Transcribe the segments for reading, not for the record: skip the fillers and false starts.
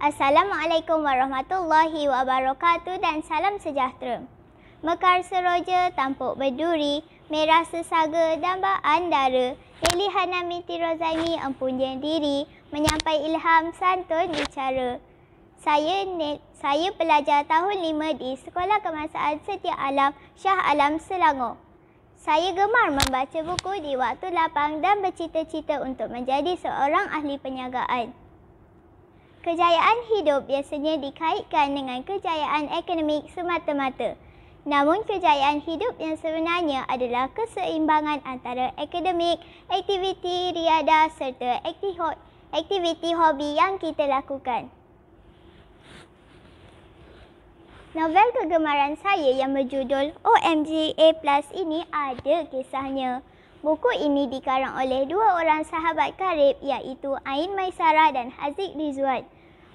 Assalamualaikum warahmatullahi wabarakatuh dan salam sejahtera. Mekar seroja, tampuk berduri, merah sesaga, dambaan dara. Lili Hanamiti Rozaini empunya diri, menyampai ilham santun bicara. Saya pelajar tahun 5 di Sekolah Kebangsaan Setia Alam, Shah Alam, Selangor. Saya gemar membaca buku di waktu lapang dan bercita-cita untuk menjadi seorang ahli perniagaan. Kejayaan hidup biasanya dikaitkan dengan kejayaan akademik semata-mata. Namun kejayaan hidup yang sebenarnya adalah keseimbangan antara akademik, aktiviti riadah serta aktiviti hobi yang kita lakukan. Novel kegemaran saya yang berjudul OMG A+ ini ada kisahnya. Buku ini dikarang oleh dua orang sahabat karib iaitu Ain Maisarah dan Haziq Rizwan.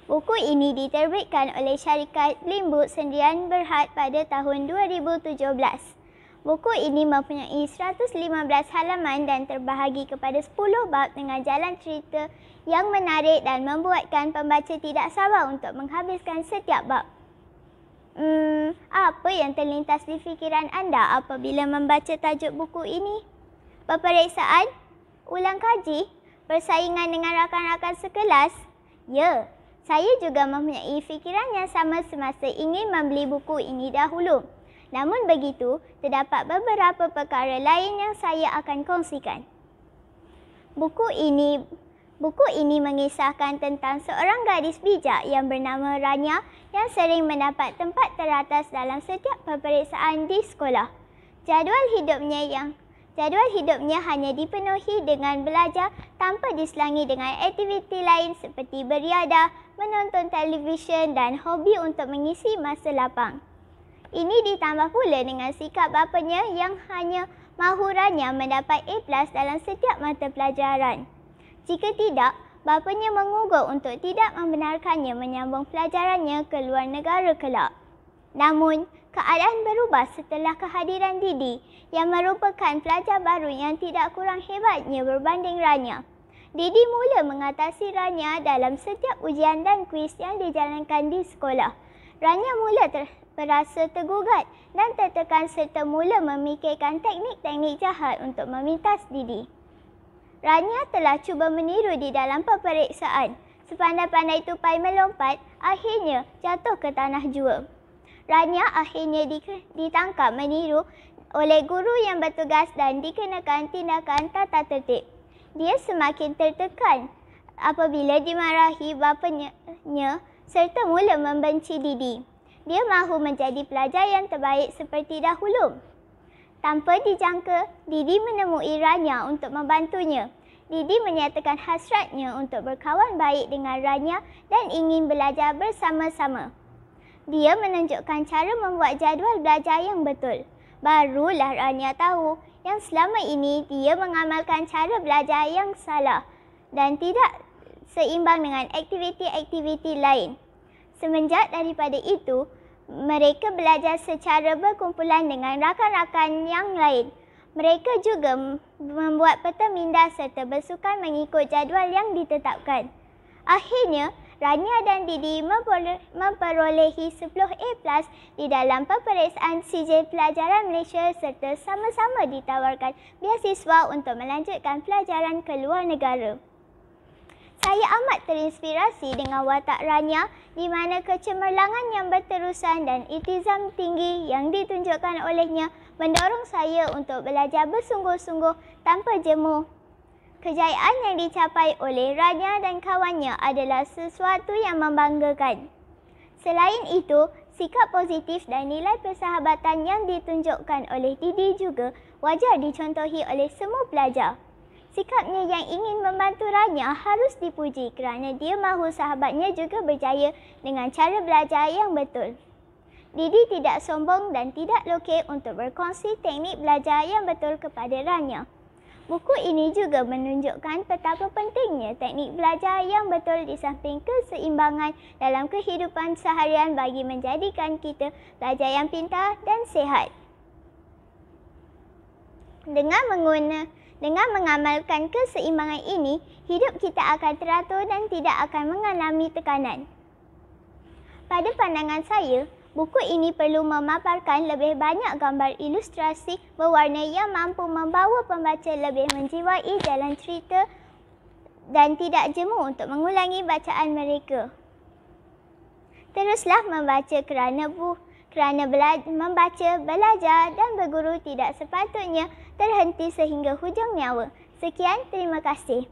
Buku ini diterbitkan oleh syarikat Limbu Sendirian Berhad pada tahun 2017. Buku ini mempunyai 115 halaman dan terbahagi kepada 10 bab dengan jalan cerita yang menarik dan membuatkan pembaca tidak sabar untuk menghabiskan setiap bab. Apa yang terlintas di fikiran anda apabila membaca tajuk buku ini? Peperiksaan? Ulang kaji? Persaingan dengan rakan-rakan sekelas? Ya, saya juga mempunyai fikiran yang sama semasa ingin membeli buku ini dahulu. Namun begitu, terdapat beberapa perkara lain yang saya akan kongsikan. Buku ini mengisahkan tentang seorang gadis bijak yang bernama Rania yang sering mendapat tempat teratas dalam setiap peperiksaan di sekolah. Jadual hidupnya hanya dipenuhi dengan belajar tanpa diselangi dengan aktiviti lain seperti beriadah, menonton televisyen dan hobi untuk mengisi masa lapang. Ini ditambah pula dengan sikap bapanya yang hanya mahu Rania mendapat A+ dalam setiap mata pelajaran. Jika tidak, bapanya mengugut untuk tidak membenarkannya menyambung pelajarannya ke luar negara kelak. Namun, keadaan berubah setelah kehadiran Didi yang merupakan pelajar baru yang tidak kurang hebatnya berbanding Rania. Didi mula mengatasi Rania dalam setiap ujian dan kuis yang dijalankan di sekolah. Rania mula merasa tergugat dan tertekan serta mula memikirkan teknik-teknik jahat untuk memintas Didi. Rania telah cuba meniru di dalam peperiksaan. Sepandai-pandai tupai melompat, akhirnya jatuh ke tanah jua. Rania akhirnya ditangkap meniru oleh guru yang bertugas dan dikenakan tindakan tata tertib. Dia semakin tertekan apabila dimarahi bapanya serta mula membenci Didi. Dia mahu menjadi pelajar yang terbaik seperti dahulu. Tanpa dijangka, Didi menemui Rania untuk membantunya. Didi menyatakan hasratnya untuk berkawan baik dengan Rania dan ingin belajar bersama-sama. Dia menunjukkan cara membuat jadual belajar yang betul. Barulah Rania tahu yang selama ini dia mengamalkan cara belajar yang salah dan tidak seimbang dengan aktiviti-aktiviti lain. Semenjak daripada itu, mereka belajar secara berkumpulan dengan rakan-rakan yang lain. Mereka juga membuat peta minda serta bersukan mengikut jadual yang ditetapkan. Akhirnya, Rania dan Didi memperolehi 10 A+ di dalam peperiksaan CJ Pelajaran Malaysia serta sama-sama ditawarkan beasiswa untuk melanjutkan pelajaran ke luar negara. Saya amat terinspirasi dengan watak Rania di mana kecemerlangan yang berterusan dan iltizam tinggi yang ditunjukkan olehnya mendorong saya untuk belajar bersungguh-sungguh tanpa jemu. Kejayaan yang dicapai oleh Rania dan kawannya adalah sesuatu yang membanggakan. Selain itu, sikap positif dan nilai persahabatan yang ditunjukkan oleh Didi juga wajar dicontohi oleh semua pelajar. Sikapnya yang ingin membantu Rania harus dipuji kerana dia mahu sahabatnya juga berjaya dengan cara belajar yang betul. Didi tidak sombong dan tidak lokek untuk berkongsi teknik belajar yang betul kepada Rania. Buku ini juga menunjukkan betapa pentingnya teknik belajar yang betul di samping keseimbangan dalam kehidupan seharian bagi menjadikan kita pelajar yang pintar dan sihat. Dengan mengamalkan keseimbangan ini, hidup kita akan teratur dan tidak akan mengalami tekanan. Pada pandangan saya, buku ini perlu memaparkan lebih banyak gambar ilustrasi berwarna yang mampu membawa pembaca lebih menjiwai jalan cerita dan tidak jemu untuk mengulangi bacaan mereka. Teruslah membaca kerana membaca, belajar dan berguru tidak sepatutnya terhenti sehingga hujung nyawa. Sekian, terima kasih.